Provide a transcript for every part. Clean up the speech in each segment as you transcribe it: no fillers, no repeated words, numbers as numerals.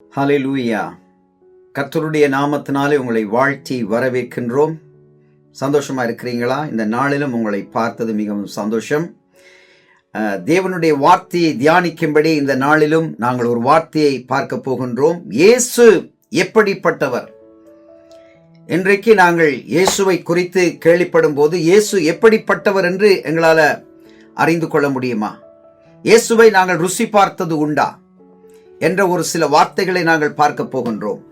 ஹல்லேலூயா. கர்த்தருடைய நாமத்தினாலே உங்களை வாழ்த்தி வரவேற்கின்றோம். சந்தோஷமா இருக்கிறீங்களா? இந்த நாளிலும் உங்களை பார்த்தது மிகவும் சந்தோஷம். தேவனுடைய வார்த்தையை தியானிக்கும்படி இந்த நாளிலும் நாங்கள் ஒரு வார்த்தையை பார்க்க போகின்றோம். இயேசு எப்படிப்பட்டவர்? இன்றைக்கு நாங்கள் இயேசுவை குறித்து கேள்விப்படும் போது இயேசு எப்படிப்பட்டவர் என்று எங்களால் அறிந்து கொள்ள முடியுமா? இயேசுவை நாங்கள் ருசி பார்த்தது உண்டா என்ற ஒரு சில வார்த்தைகளை நாங்கள் பார்க்க போகின்றோம்.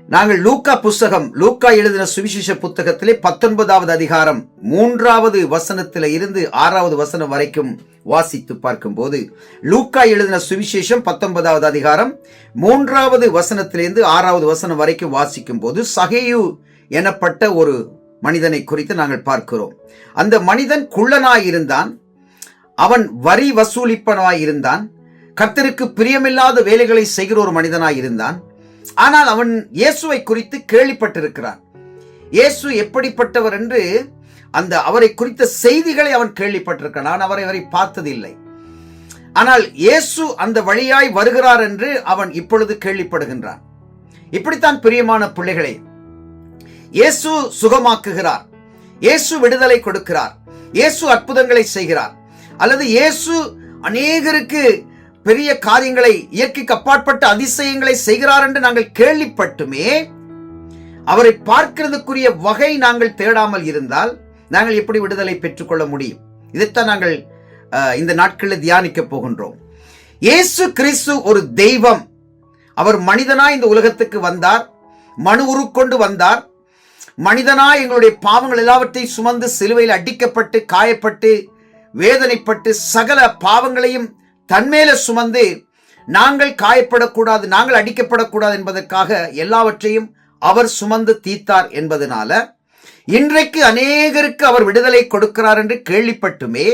நாங்கள் லூக்கா எழுதின சுவிசேஷ புத்தகத்திலே 19வது அதிகாரம் 3வது வசனத்தில இருந்து 6வது வசனம் வரைக்கும் வாசித்து பார்க்கும்போது, லூக்கா எழுதின சுவிசேஷம் 19வது அதிகாரம் 3வது வசனத்திலிருந்து 6வது வசனம் வரைக்கும் வாசிக்கும் போது சகேயு எனப்பட்ட ஒரு மனிதனை குறித்து நாங்கள் பார்க்கிறோம். அந்த மனிதன் குள்ளனாயிருந்தான். அவன் வரி வசூலிப்பனாயிருந்தான். கர்த்தருக்கு பிரியமில்லாத வேலைகளை செய்கிற ஒரு மனிதனாயிருந்தான். ஆனால் அவன் இயேசுவை குறித்து கேள்விப்பட்டிருக்கிறான். இயேசு எப்படிப்பட்டவர் என்று அவரை குறித்த செய்திகளை அவன் கேள்விப்பட்டிருக்கிறான். நான் அவரை பார்த்ததில்லை. ஆனால் இயேசு அந்த வழியாய் வருகிறார் என்று அவன் இப்பொழுது கேள்விப்படுகின்றான். இப்படித்தான் பிரியமான பிள்ளைகளே, இயேசு சுகமாக்குகிறார், இயேசு விடுதலை கொடுக்கிறார், இயேசு அற்புதங்களை செய்கிறார், அல்லது இயேசு அநேகருக்கு பெரிய காரியங்களை, இயற்கைக்கு அப்பாற்பட்ட அதிசயங்களை செய்கிறார் என்று நாங்கள் கேள்விப்பட்டுமே அவரை பார்க்கிறதுக்குரிய வகை நாங்கள் தேடாமல் இருந்தால் நாங்கள் எப்படி விடுதலை பெற்றுக்கொள்ள முடியும்? இதைத்தான் நாங்கள் இந்த நாட்களில் தியானிக்க போகின்றோம். இயேசு கிறிஸ்து ஒரு தெய்வம். அவர் மனிதனாய் இந்த உலகத்துக்கு வந்தார், மனு உருக்கொண்டு வந்தார். மனிதனாய் எங்களுடைய பாவங்கள் எல்லாவற்றையும் சுமந்து சிலுவையில் அடிக்கப்பட்டு, காயப்பட்டு, வேதனைப்பட்டு, சகல பாவங்களையும் தன்மேல சுமந்து நாங்கள் காயப்படக்கூடாது, நாங்கள் அடிக்கப்படக்கூடாது என்பதற்காக எல்லாவற்றையும் அவர் சுமந்து தீர்த்தார் என்பதனால இன்றைக்கு அநேகருக்கு அவர் விடுதலை கொடுக்கிறார் என்று கேள்விப்பட்டுமே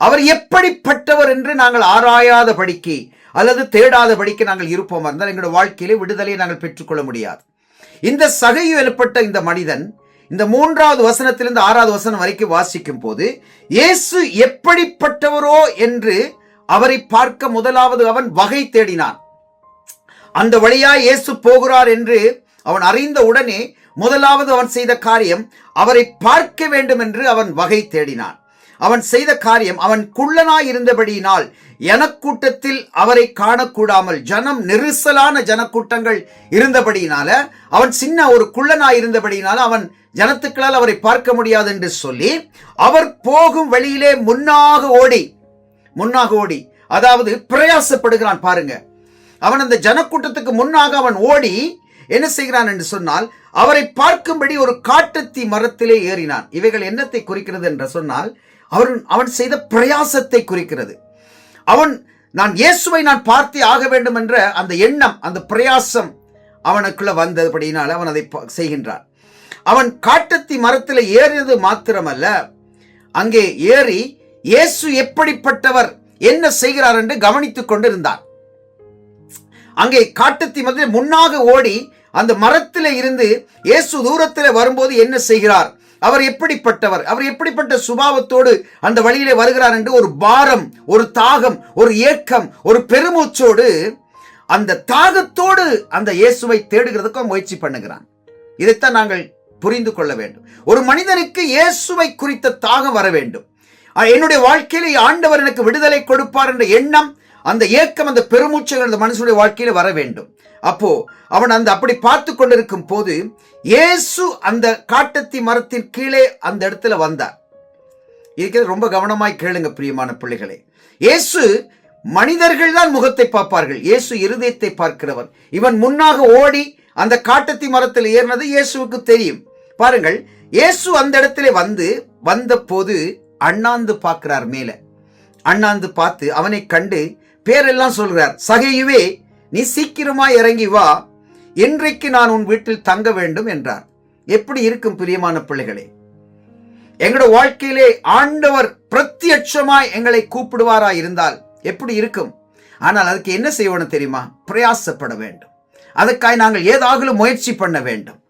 அவர் எப்படிப்பட்டவர் என்று நாங்கள் ஆராயாதபடிக்கு அல்லது தேடாதபடிக்கு நாங்கள் இருப்போம் இருந்தால் எங்களுடைய வாழ்க்கையிலே விடுதலையை நாங்கள் பெற்றுக்கொள்ள முடியாது. இந்த சகேயு எனப்பட்ட இந்த மனிதன் இந்த 3வது வசனத்திலிருந்து 6வது வசனம் வரைக்கும் வாசிக்கும் போது இயேசு எப்படிப்பட்டவரோ என்று அவரை பார்க்க முதலாவது அவன் வகை தேடினான். அந்த வழியா இயேசு போகிறார் என்று அவன் அறிந்த உடனே முதலாவது அவன் செய்த காரியம் அவரை பார்க்க வேண்டும் என்று அவன் வகை தேடினான். அவன் செய்த காரியம், அவன் குள்ளனாய் இருந்தபடியினால் ஜனக்கூட்டத்தில் அவரை காணக்கூடாமல், நெரிசலான ஜனக்கூட்டங்கள் இருந்தபடியினால, அவன் சின்ன ஒரு குள்ளனாய் இருந்தபடியினால அவன் ஜனத்துக்களால் அவரை பார்க்க முடியாது என்று சொல்லி அவர் போகும் வழியிலே முன்னாக ஓடி, அதாவது பிரயாசப்படுகிறான். பாருங்க, அவன் அந்த ஜனக்கூட்டத்துக்கு முன்னாக அவன் ஓடி என்ன செய்கிறான் என்று சொன்னால் அவரை பார்க்கும்படி ஒரு காட்டத்தி மரத்திலே ஏறினான். இவைகள் என்னத்தை குறிக்கிறது என்று சொன்னால் அவன் செய்த பிரயாசத்தை குறிக்கிறது. நான் இயேசுவை பார்த்தே ஆக வேண்டும் என்ற அந்த எண்ணம், அந்த பிரயாசம் அவனுக்குள்ள வந்தபடியினால் அவன் அதை செய்கின்றான். அவன் காட்டத்தி மரத்தில் ஏறியது மாத்திரமல்ல, அங்கே ஏறி இயேசு எப்படிப்பட்டவர், என்ன செய்கிறார் என்று கவனித்துக் கொண்டிருந்தான். அங்கே காட்டத்தி மரத்தில் முன்னாக ஓடி அந்த மரத்தில் இருந்து இயேசு தூரத்தில் வரும்போது என்ன செய்கிறார், அவர் எப்படிப்பட்டவர், அவர் எப்படிப்பட்ட சுபாவத்தோடு அந்த வழியிலே வருகிறார் என்று ஒரு பாரம், ஒரு தாகம், ஒரு ஏக்கம், ஒரு பெருமூச்சோடு, அந்த தாகத்தோடு அந்த இயேசுவை தேடுகிறதுக்கு முயற்சி பண்ணுகிறான். இதைத்தான் நாங்கள் புரிந்து கொள்ள வேண்டும். ஒரு மனிதனுக்கு இயேசுவை குறித்த தாகம் வர வேண்டும். என்னுடைய வாழ்க்கையில ஆண்டவர் எனக்கு விடுதலை கொடுப்பார் என்ற எண்ணம், அந்த ஏக்கம், அந்த பெருமூச்சங்கள் அந்த மனுஷனுடைய வாழ்க்கையில வர வேண்டும். அப்போ அவன் அப்படி பார்த்து கொண்டிருக்கும் போது இயேசு அந்த காட்டத்தி மரத்தின் கீழே அந்த இடத்துல வந்தார். இதுக்கு ரொம்ப கவனமாய் கேளுங்க பிரியமான பிள்ளைகளே. இயேசு, மனிதர்கள் தான் முகத்தை பார்ப்பார்கள், இயேசு இருதயத்தை பார்க்கிறவர். இவன் முன்னாக ஓடி அந்த காட்டத்தி மரத்தில் ஏறினது இயேசுவுக்கு தெரியும். பாருங்கள், இயேசு அந்த இடத்துல வந்த போது அண்ணாந்து பார்க்கிறார். மேல அண்ணாந்து பார்த்து அவனை கண்டு பேரெல்லாம் சொல்கிறார். சகேயுவே, நீ சீக்கிரமாய் இறங்கி வா, இன்றைக்கு நான் உன் வீட்டில் தங்க வேண்டும் என்றார். எப்படி இருக்கும் பிரியமான பிள்ளைகளே? எங்களுடைய வாழ்க்கையிலே ஆண்டவர் பிரத்யட்சமாய் எங்களை கூப்பிடுவாரா இருந்தால் எப்படி இருக்கும்? ஆனால் அதுக்கு என்ன செய்யணும் தெரியுமா? பிரயாசப்பட வேண்டும். அதுக்காக நாங்கள் ஏதாவது முயற்சி பண்ண வேண்டும்.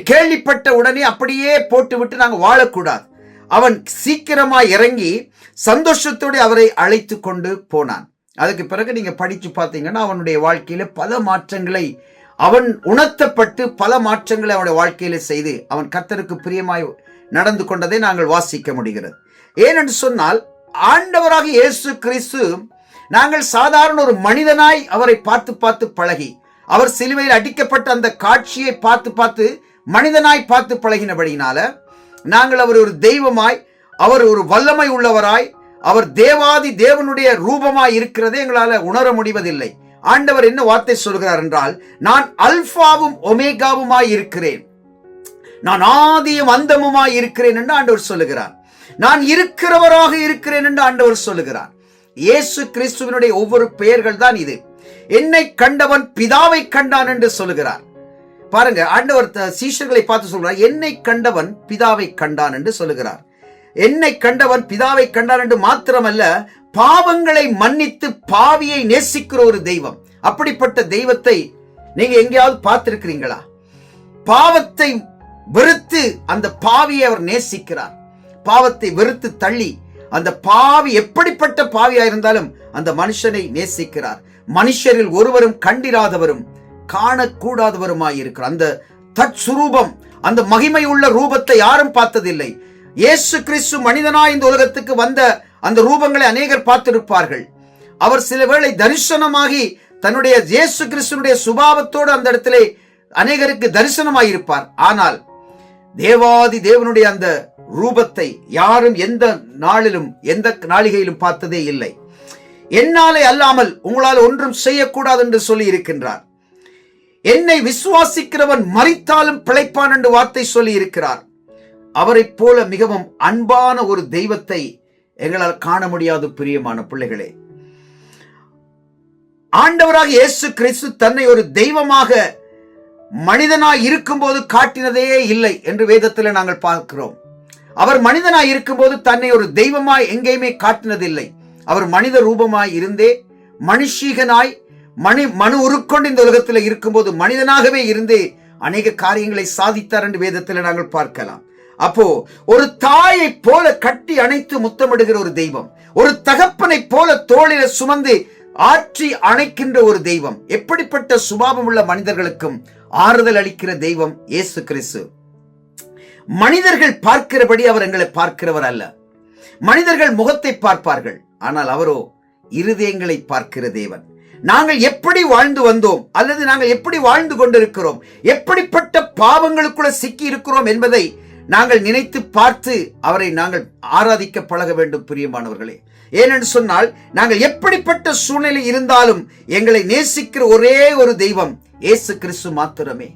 கேள்விப்பட்ட உடனே அப்படியே போட்டுவிட்டு நாங்கள் வாழக்கூடாது. அவன் சீக்கிரமாய் இறங்கி சந்தோஷத்தோடு அவரை அழைத்து கொண்டு போனான். அதுக்கு பிறகு நீங்க படிச்சு பார்த்தீங்கன்னா அவனுடைய வாழ்க்கையில பல மாற்றங்களை அவன் உணர்த்தப்பட்டு பல மாற்றங்களை அவனுடைய வாழ்க்கையில செய்து அவன் கர்த்தருக்கு பிரியமாய் நடந்து கொண்டதை நாங்கள் வாசிக்க முடிகிறது. ஏனென்று சொன்னால் ஆண்டவராக இயேசு கிறிஸ்து நாங்கள் சாதாரண ஒரு மனிதனாய் அவரை பார்த்து பார்த்து பழகி, அவர் சிலுவையில் அடிக்கப்பட்ட அந்த காட்சியை பார்த்து பார்த்து மனிதனாய் பார்த்து பழகினபடினால நாங்கள் அவர் ஒரு தெய்வமாய், அவர் ஒரு வல்லமை உள்ளவராய், அவர் தேவாதி தேவனுடைய ரூபமாய் இருக்கிறதை எங்களால் உணர முடிவதில்லை. ஆண்டவர் என்ன வார்த்தை சொல்கிறார் என்றால், நான் அல்பாவும் ஒமேகாவுமாய் இருக்கிறேன், நான் ஆதியும் அந்தமுமாய் இருக்கிறேன் என்று ஆண்டவர் சொல்லுகிறார். நான் இருக்கிறவராக இருக்கிறேன் என்று ஆண்டவர் சொல்லுகிறார். இயேசு கிறிஸ்துவினுடைய ஒவ்வொரு பெயர்கள் தான் இது. என்னை கண்டவன் பிதாவை கண்டான் என்று சொல்லுகிறார். பாருங்க, ஆண்டவர் சீஷர்களை பார்த்து சொல்கிறார், என்னை கண்டவன் பிதாவை கண்டான் என்று சொல்லுகிறார். என்னை கண்டவன் பிதாவை கண்டான் என்று மாத்திரமல்ல, பாவங்களை மன்னித்து பாவியை நேசிக்கிற ஒரு தெய்வம். அப்படிப்பட்ட தெய்வத்தை நீங்க எங்கேயாவது பார்த்திருக்கிறீங்களா? பாவத்தை வெறுத்து அந்த பாவியை அவர் நேசிக்கிறார். பாவத்தை வெறுத்து தள்ளி அந்த பாவி எப்படிப்பட்ட பாவியா இருந்தாலும் அந்த மனுஷனை நேசிக்கிறார். மனுஷரில் ஒருவரும் கண்டிராதவரும் காணக்கூடாதவருமாய் இருக்கிறார். அந்த தற்சுரூபம், அந்த மகிமை உள்ள ரூபத்தை யாரும் பார்த்ததில்லை. இயேசு கிறிஸ்து மனிதனாய் இந்த உலகத்துக்கு வந்த அந்த ரூபங்களை அநேகர் பார்த்திருப்பார்கள். அவர் சில வேளை தரிசனமாகி தன்னுடைய இயேசு கிறிஸ்துனுடைய சுபாவத்தோடு அந்த இடத்திலே அநேகருக்கு தரிசனமாயிருப்பார். ஆனால் தேவாதி தேவனுடைய அந்த ரூபத்தை யாரும் எந்த நாளிலும் எந்த நாளிகையிலும் பார்த்ததே இல்லை. என்னாலே அல்லாமல் உங்களால் ஒன்றும் செய்யக்கூடாது என்று சொல்லி இருக்கின்றார். என்னை விசுவாசிக்கிறவன் மரித்தாலும் பிழைப்பான் என்று வார்த்தை சொல்லி இருக்கிறார். அவரை போல மிகவும் அன்பான ஒரு தெய்வத்தை எங்களால் காண முடியாது. பிரியமான பிள்ளைகளே, ஆண்டவராக இயேசு கிறிஸ்து தன்னை ஒரு தெய்வமாக மனிதனாய் இருக்கும்போது காட்டினதே இல்லை என்று வேதத்தில் நாங்கள் பார்க்கிறோம். அவர் மனிதனாய் இருக்கும்போது தன்னை ஒரு தெய்வமாய் எங்கேயுமே காட்டினதில்லை. அவர் மனித ரூபமாய் இருந்தே மனுஷீகனாய் மனு உருக்கொண்டு இந்த உலகத்தில் இருக்கும்போது மனிதனாகவே இருந்து அநேக காரியங்களை சாதித்தார் என்று வேதத்தில் நாங்கள் பார்க்கலாம். அப்போ ஒரு தாயை போல கட்டி அணைத்து முத்தமிடுகிற ஒரு தெய்வம், ஒரு தகப்பனை போல தோளில சுமந்து ஆற்றி அணைக்கின்ற ஒரு தெய்வம், எப்படிப்பட்ட சுபாவம் உள்ள மனிதர்களுக்கும் ஆறுதல் அளிக்கிற தெய்வம் இயேசு கிறிஸ்து. மனிதர்கள் பார்க்கிறபடி அவர் எங்களை பார்க்கிறவர் அல்ல. மனிதர்கள் முகத்தை பார்ப்பார்கள், ஆனால் அவரோ இருதயங்களை பார்க்கிற தேவன். நாங்கள் எப்படி வாழ்ந்து வந்தோம் அல்லது நாங்கள் எப்படி வாழ்ந்து கொண்டிருக்கிறோம், எப்படிப்பட்ட பாவங்களுக்குள்ள சிக்கி இருக்கிறோம் என்பதை நாங்கள் நினைத்து பார்த்து அவரை நாங்கள் ஆராதிக்க பழக வேண்டும். பிரியமானவர்களே, ஏனென்று சொன்னால் நாங்கள் எப்படிப்பட்ட சூழ்நிலை இருந்தாலும் எங்களை நேசிக்கிற ஒரே ஒரு தெய்வம் இயேசு கிறிஸ்து மாத்திரமே.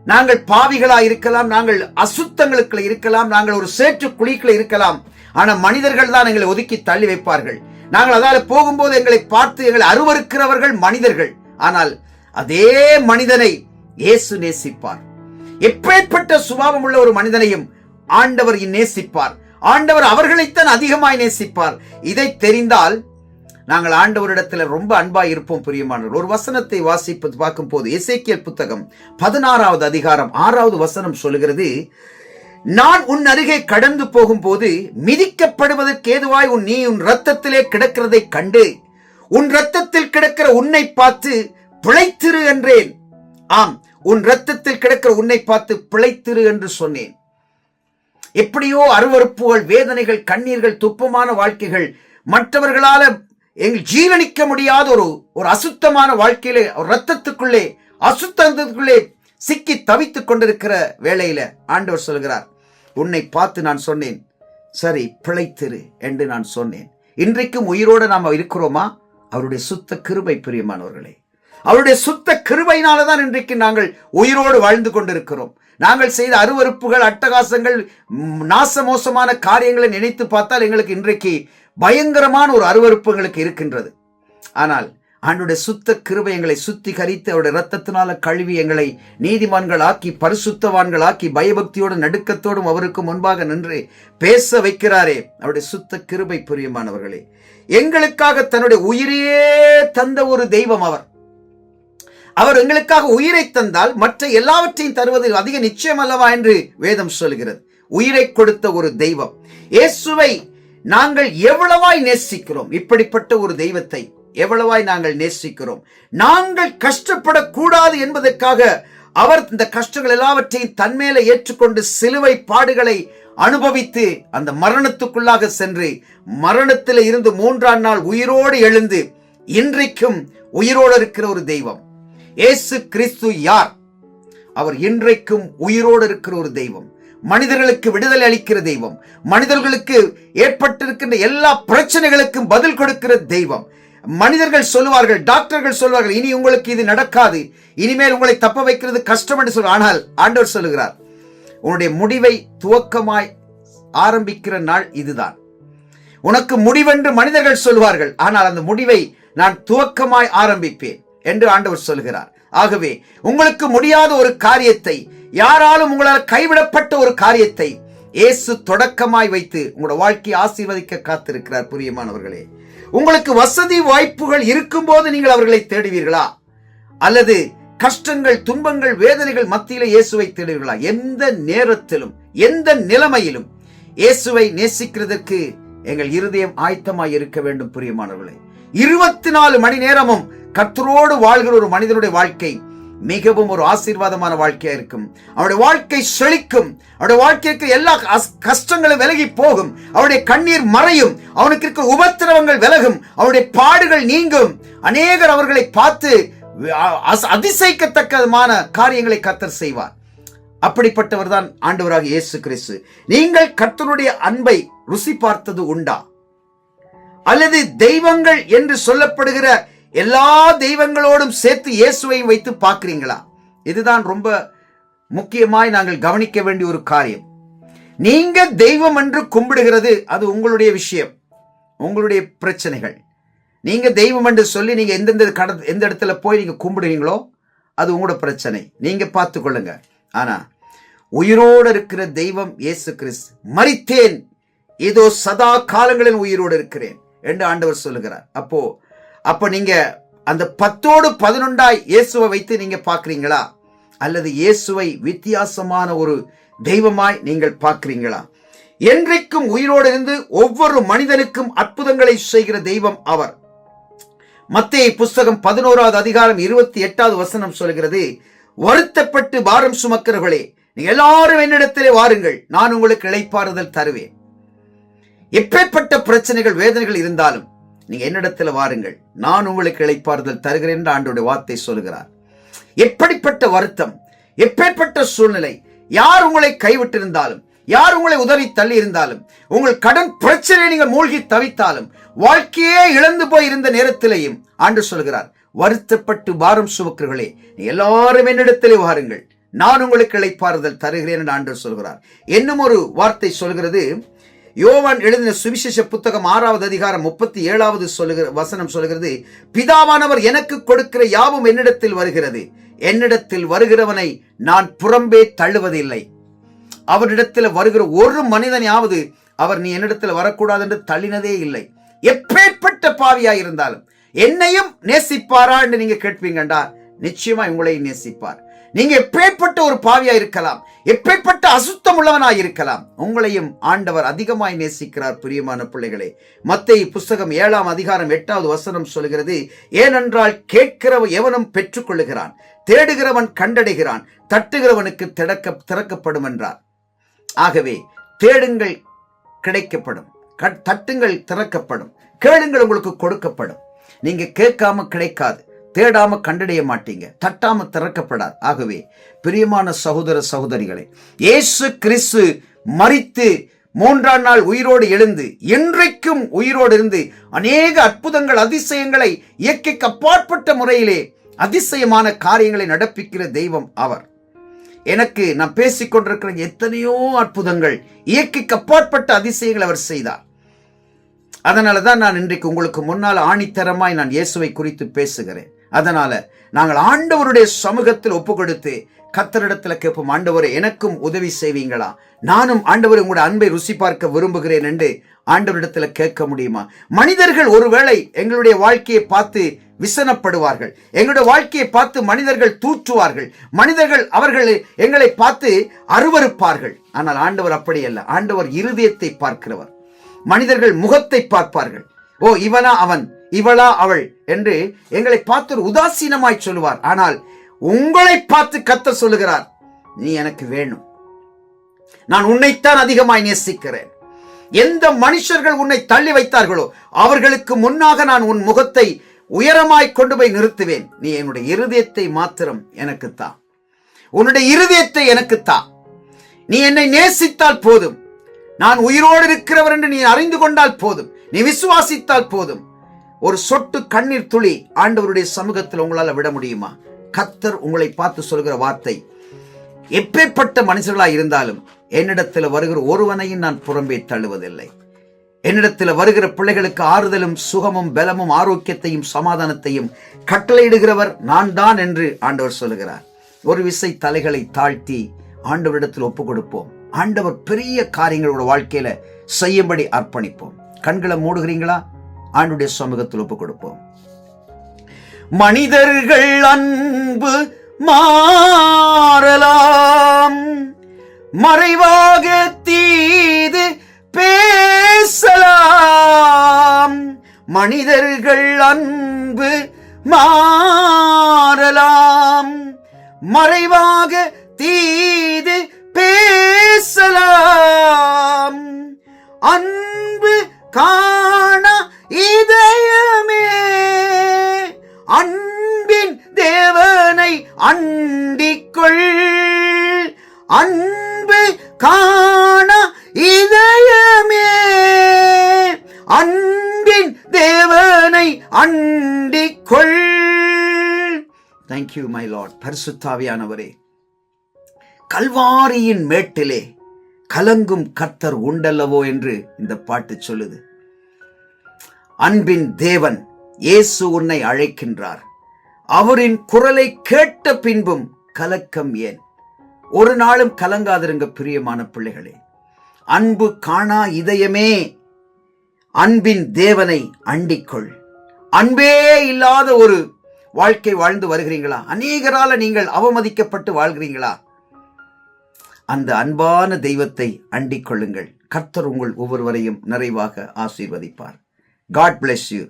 நாங்கள் பாவிகளா இருக்கலாம், நாங்கள் அசுத்தங்களுக்குள்ள இருக்கலாம், நாங்கள் ஒரு சேற்று குழிக்குள்ள இருக்கலாம், ஆனா மனிதர்கள் தான் எங்களை ஒதுக்கி தள்ளி வைப்பார்கள். நாங்கள் அதால போகும்போது எங்களை பார்த்து எங்களை அருவருக்கிறவர்கள் மனிதர்கள். ஆனால் அதே மனிதனை இயேசு நேசிப்பார். எப்பேற்பட்ட சுபாவம் உள்ள ஒரு மனிதனையும் ஆண்டவர் நேசிப்பார். ஆண்டவர் அவர்களைத்தான் அதிகமாய் நேசிப்பார். இதை தெரிந்தால் நாங்கள் ஆண்டவரிடத்தில் ரொம்ப அன்பாய் இருப்போம். பிரியமானவர்கள், ஒரு வசனத்தை வாசிப்பது பார்க்கும் போது எசேக்கியேல் புத்தகம் 16வது அதிகாரம் 6வது வசனம் சொல்லுகிறது, நான் உன் அருகே கடந்து போகும்போது மிதிக்கப்படுவதற்கு ஏதுவாய் நீ உன் ரத்தத்திலே கிடக்கிறதை கண்டு உன் ரத்தத்தில் கிடக்கிற உன்னை பார்த்து பிழைத்திரு என்றேன். ஆம், உன் ரத்தத்தில் கிடக்கிற உன்னை பார்த்து பிழைத்திரு என்று சொன்னேன். எப்படியோ அருவருப்புகள், வேதனைகள், கண்ணீர்கள், துப்பமான வாழ்க்கைகள், மற்றவர்களால எங்கள் ஜீரணிக்க முடியாத ஒரு அசுத்தமான வாழ்க்கையில ரத்தத்துக்குள்ளே அசுத்தத்துக்குள்ளே சிக்கி தவித்துக் கொண்டிருக்கிற வேளையில ஆண்டவர் சொல்கிறார், உன்னை பார்த்து நான் சொன்னேன், சரி பிழைத்திரு என்று நான் சொன்னேன். இன்றைக்கும் உயிரோடு நாம் இருக்கிறோமா? அவருடைய சுத்த கிருபை. பிரியமானவர்களே, அவருடைய சுத்த கிருபையினாலதான் இன்றைக்கு நாங்கள் உயிரோடு வாழ்ந்து கொண்டிருக்கிறோம். நாங்கள் செய்த அருவருப்புகள், அட்டகாசங்கள், நாசமோசமான காரியங்களை நினைத்து பார்த்தால் எங்களுக்கு இன்றைக்கு பயங்கரமான ஒரு அருவருப்புகளுக்கு இருக்கின்றது. ஆனால் ஆண்டுடைய சுத்த கிருபை எங்களை சுத்திகரித்து அவருடைய ரத்தத்தினால கழுவி எங்களை நீதிமான்கள் ஆக்கி பரிசுத்தவான்கள் ஆக்கி பயபக்தியோடு நடுக்கத்தோடும் அவருக்கு முன்பாக நின்று பேச வைக்கிறாரே, அவருடைய சுத்த கிருபை. பிரியமானவர்களே, எங்களுக்காக தன்னுடைய உயிரையே தந்த ஒரு தெய்வம் அவர். அவர் எங்களுக்காக உயிரை தந்தால் மற்ற எல்லாவற்றையும் தருவது அதிக நிச்சயம் அல்லவா என்று வேதம் சொல்கிறது. உயிரை கொடுத்த ஒரு தெய்வம் இயேசுவை நாங்கள் எவ்வளவாய் நேசிக்கிறோம். இப்படிப்பட்ட ஒரு தெய்வத்தை எவ்வளவாய் நாங்கள் நேசிக்கிறோம். நாங்கள் கஷ்டப்படக்கூடாது என்பதற்காக அவர் இந்த கஷ்டங்கள் எல்லாவற்றையும் தன்மேல ஏற்றுக்கொண்டு சிலுவை பாடுகளை அனுபவித்து அந்த மரணத்துக்குள்ளாக சென்று மரணத்தில் இருந்து 3ஆம் நாள் உயிரோடு எழுந்து இன்றைக்கும் உயிரோடு இருக்கிற ஒரு தெய்வம். இயேசு கிறிஸ்து யார்? அவர் இன்றைக்கும் உயிரோடு இருக்கிற ஒரு தெய்வம். மனிதர்களுக்கு விடுதலை அளிக்கிற தெய்வம். மனிதர்களுக்கு ஏற்பட்டிருக்கின்ற எல்லா பிரச்சனைகளுக்கும் பதில் கொடுக்கிற தெய்வம். மனிதர்கள் சொல்லுவார்கள், டாக்டர்கள் சொல்வார்கள், இனி உங்களுக்கு இது நடக்காது, இனிமேல் உங்களை தப்ப வைக்கிறது கஷ்டம் என்று சொல்வார். ஆனால் ஆண்டவர் சொல்லுகிறார், உன்னுடைய முடிவை துவக்கமாய் ஆரம்பிக்கிற நாள் இதுதான். உனக்கு முடிவென்று மனிதர்கள் சொல்வார்கள், ஆனால் அந்த முடிவை நான் துவக்கமாய் ஆரம்பிப்பேன் என்று ஆண்டவர் சொல்கிறார். ஆகவே உங்களுக்கு முடியாத ஒரு காரியத்தை, யாராலும் உங்களால் கைவிடப்பட்ட ஒரு காரியத்தை இயேசு தொடக்கமாய் வைத்து உங்களோட வாழ்க்கையை ஆசீர்வதிக்க காத்திருக்கிறார். பிரியமானவர்களே, உங்களுக்கு வசதி வாய்ப்புகள் இருக்கும் போது நீங்கள் அவர்களை தேடுவீர்களா, அல்லது கஷ்டங்கள், துன்பங்கள், வேதனைகள் மத்தியிலே இயேசுவை தேடுவீர்களா? எந்த நேரத்திலும் எந்த நிலைமையிலும் இயேசுவை நேசிக்கிறதற்கு எங்கள் இருதயம் ஆயத்தமாய் இருக்க வேண்டும். பிரியமானவர்களே, 24 மணி நேரமும் கர்த்தரோடு வாழ்கிற ஒரு மனிதனுடைய வாழ்க்கை மிகவும் ஒரு ஆசீர்வாதமான வாழ்க்கையா இருக்கும். அவருடைய வாழ்க்கை செழிக்கும். அவருடைய வாழ்க்கைக்கு எல்லா கஷ்டங்களும் விலகி போகும். அவருடைய கண்ணீர் மறையும். அவனுக்கு இருக்க உபத்திரவங்கள் விலகும். அவருடைய பாடுகள் நீங்கும். அநேகர் அவர்களை பார்த்து அதிசயிக்கத்தக்கமான காரியங்களை கர்த்தர் செய்வார். அப்படிப்பட்டவர் தான் ஆண்டவராக இயேசு கிறிஸ்து. நீங்கள் கர்த்தருடைய அன்பை ருசி பார்த்தது உண்டா? அல்லது தெய்வங்கள் என்று சொல்லப்படுகிற எல்லா தெய்வங்களோடும் சேர்த்து இயேசுவையும் வைத்து பார்க்கிறீங்களா? இதுதான் ரொம்ப முக்கியமாய் நாங்கள் கவனிக்க வேண்டிய ஒரு காரியம். நீங்க தெய்வம் என்று கும்பிடுகிறது அது உங்களுடைய விஷயம், உங்களுடைய பிரச்சனைகள். நீங்க தெய்வம் என்று சொல்லி நீங்க எந்த இடத்துல போய் நீங்க கும்பிடுறீங்களோ அது உங்களோட பிரச்சனை, நீங்க பார்த்து கொள்ளுங்க. ஆனா உயிரோடு இருக்கிற தெய்வம் இயேசு கிறிஸ்து, மரித்தேன் இதோ சதா காலங்களில் உயிரோடு இருக்கிறேன் என்று ஆண்டவர் சொல்லுகிறார். அப்ப நீங்க அந்த 10ஓடு 11ஆய் இயேசுவை வைத்து நீங்க பார்க்கிறீங்களா, அல்லது இயேசுவை வித்தியாசமான ஒரு தெய்வமாய் நீங்கள் பார்க்கிறீங்களா? என்றைக்கும் உயிரோடு இருந்து ஒவ்வொரு மனிதனுக்கும் அற்புதங்களை செய்கிற தெய்வம் அவர். மத்தேயு புஸ்தகம் 11ஆவது அதிகாரம் 28வது வசனம் சொல்கிறது, வருத்தப்பட்டு பாரம் சுமக்கிறவர்களே நீங்க எல்லாரும் என்னிடத்திலே வாருங்கள், நான் உங்களுக்கு இளைப்பாறுதல் தருவேன். எப்பேற்பட்ட பிரச்சனைகள், வேதனைகள் இருந்தாலும் நீங்க என்னிடத்துல வாருங்கள், நான் உங்களுக்கு இளைப்பாறுதல் தருகிறேன் என்று ஆண்டவருடைய வார்த்தை சொல்கிறார். எப்படிப்பட்ட வருத்தம், எப்பேற்பட்ட சூழ்நிலை, யார் உங்களை கைவிட்டிருந்தாலும், யார் உங்களை உதறி தள்ளி இருந்தாலும், உங்கள் கடன் பிரச்சனை நீங்கள் மூழ்கி தவித்தாலும், வாழ்க்கையே இழந்து போய் இருந்த நேரத்திலேயும் ஆண்டவர் சொல்கிறார், வருத்தப்பட்டு பாரம் சுமக்கிறவர்களே எல்லாரும் என்னிடத்திலே வாருங்கள், நான் உங்களுக்கு இளைப்பாறுதல் தருகிறேன் என்று ஆண்டவர் சொல்கிறார். இன்னும் ஒரு வார்த்தை சொல்கிறது, யோவான் எழுதின சுவிசேஷ புத்தகம் 6வது அதிகாரம் 37வது வசனம் சொல்கிறது, பிதாவானவர் எனக்கு கொடுக்கிற யாவும் என்னிடத்தில் வருகிறது, என்னிடத்தில் வருகிறவனை நான் புறம்பே தள்ளுவதில்லை. அவரிடத்தில் வருகிற ஒரு மனிதனையாவது அவர் நீ என்னிடத்தில் வரக்கூடாது என்று தள்ளினதே இல்லை. எப்பேற்பட்ட பாவியாய் இருந்தாலும் என்னையும் நேசிப்பாரா என்று நீங்க கேட்பீங்கண்டா, நிச்சயமா உங்களையும் நேசிப்பார். நீங்க எப்பேற்பட்ட ஒரு பாவியா இருக்கலாம், எப்பேற்பட்ட அசுத்தம் உள்ளவனாய் இருக்கலாம், உங்களையும் ஆண்டவர் அதிகமாய் நேசிக்கிறார். பிரியமான பிள்ளைகளே, மத்தேயு புஸ்தகம் 7ஆம் அதிகாரம் 8வது வசனம் சொல்கிறது, ஏனென்றால் கேட்கிறவன் எவனும் பெற்றுக் கொள்ளுகிறான், தேடுகிறவன் கண்டடைகிறான், தட்டுகிறவனுக்கு திறக்கப்படும் என்றார். ஆகவே தேடுங்கள் கிடைக்கப்படும், தட்டுங்கள் திறக்கப்படும், கேளுங்கள் உங்களுக்கு கொடுக்கப்படும். நீங்க கேட்காம கிடைக்காது, தேடாம கண்டடைய மாட்டீங்க, தட்டாம திறக்கப்படாது. ஆகவே பிரியமான சகோதர சகோதரிகளே, இயேசு கிறிஸ்து மரித்து 3ஆம் நாள் உயிரோடு எழுந்து இன்றைக்கும் உயிரோடு இருந்து அநேக அற்புதங்கள், அதிசயங்களை இயற்கைக்கு அப்பாற்பட்ட முறையிலே அதிசயமான காரியங்களை நடப்பிக்கிற தெய்வம் அவர். எனக்கு நான் பேசிக்கொண்டிருக்கிற எத்தனையோ அற்புதங்கள், இயற்கைக்கு அப்பாற்பட்ட அதிசயங்களை அவர் செய்தார். அதனாலதான் நான் இன்றைக்கு உங்களுக்கு முன்னால் ஆணித்தரமாய் நான் இயேசுவை குறித்து பேசுகிறேன். அதனால நாங்கள் ஆண்டவருடைய சமூகத்தில் ஒப்பு கொடுத்து கர்த்தரிடத்துல கேட்போம், ஆண்டவரே எனக்கும் உதவி செய்வீங்களா, நானும் ஆண்டவரை உங்களுடைய அன்பை ருசி பார்க்க விரும்புகிறேன் என்று ஆண்டவரிடத்துல கேட்க முடியுமா? மனிதர்கள் ஒருவேளை எங்களுடைய வாழ்க்கையை பார்த்து விசனப்படுவார்கள், எங்களுடைய வாழ்க்கையை பார்த்து மனிதர்கள் தூற்றுவார்கள், மனிதர்கள் அவர்கள் எங்களை பார்த்து அருவருப்பார்கள். ஆனால் ஆண்டவர் அப்படி அல்ல. ஆண்டவர் இருதயத்தை பார்க்கிறவர். மனிதர்கள் முகத்தை பார்ப்பார்கள். ஓ இவனா அவன், இவளா அவள் என்று எங்களை பார்த்து ஒரு உதாசீனமாய் சொல்லுவார். ஆனால் உங்களை பார்த்து கர்த்தர் சொல்லுகிறார், நீ எனக்கு வேணும், நான் உன்னைத்தான் அதிகமாய் நேசிக்கிறேன். எந்த மனுஷர்கள் உன்னை தள்ளி வைத்தார்களோ அவர்களுக்கு முன்னாக நான் உன் முகத்தை உயரமாய் கொண்டு போய் நிறுத்துவேன். நீ என்னுடைய இருதயத்தை மாத்திரம் எனக்குத்தா, உன்னுடைய இருதயத்தை எனக்குத்தா. நீ என்னை நேசித்தால் போதும், நான் உயிரோடு இருக்கிறவர் என்று நீ அறிந்து கொண்டால் போதும், நீ விசுவாசித்தால் போதும். ஒரு சொட்டு கண்ணீர் துளி ஆண்டவருடைய சமூகத்தில் உங்களால் விட முடியுமா? கர்த்தர் உங்களை பார்த்து சொல்கிற வார்த்தை, எப்பேற்பட்ட மனுஷர்களாய் இருந்தாலும் என்னிடத்தில் வருகிற ஒருவனையும் நான் புறம்பே தள்ளுவதில்லை. என்னிடத்தில் வருகிற பிள்ளைகளுக்கு ஆறுதலும் சுகமும் பலமும் ஆரோக்கியத்தையும் சமாதானத்தையும் கட்டளையிடுகிறவர் நான் தான் என்று ஆண்டவர் சொல்லுகிறார். ஒரு விசை தலைகளை தாழ்த்தி ஆண்டவரிடத்தில் ஒப்பு கொடுப்போம். ஆண்டவர் பெரிய காரியங்களோட வாழ்க்கையில செய்யும்படி அர்ப்பணிப்போம். கண்களை மூடுகிறீங்களா? ஆண்டுடைய சமூகத்தில் ஒப்பு கொடுப்போம். மனிதர்கள் அன்பு மாறலாம், மறைவாக தீது பேசலாம். மனிதர்கள் அன்பு மாறலாம், மறைவாக தீது பேசலாம். அன்பு காண இதயமே அன்பின் தேவனை அண்டிக்கொள். அன்பு காண இதயமே அன்பின் தேவனை அண்டிக்கொள். Thank you my lord. பரிசுத்தாவியானவரே, கல்வாரியின் மேட்டிலே கலங்கும் கர்த்தர் உண்டல்லவோ என்று இந்த பாட்டு சொல்லுது. அன்பின் தேவன் இயேசு உன்னை அழைக்கின்றார். அவரின் குரலை கேட்ட பின்பும் கலக்கம் ஏன்? ஒரு நாளும் கலங்காதிருங்க பிரியமான பிள்ளைகளே. அன்பு காணா இதயமே அன்பின் தேவனை அண்டிக்கொள். அன்பே இல்லாத ஒரு வாழ்க்கை வாழ்ந்து வருகிறீங்களா? அநேகரால நீங்கள் அவமதிக்கப்பட்டு வாழ்கிறீங்களா? அந்த அன்பான தெய்வத்தை அண்டிக் கொள்ளுங்கள். கர்த்தர் உங்கள் ஒவ்வொருவரையும் நிறைவாக ஆசீர்வதிப்பார். God bless you.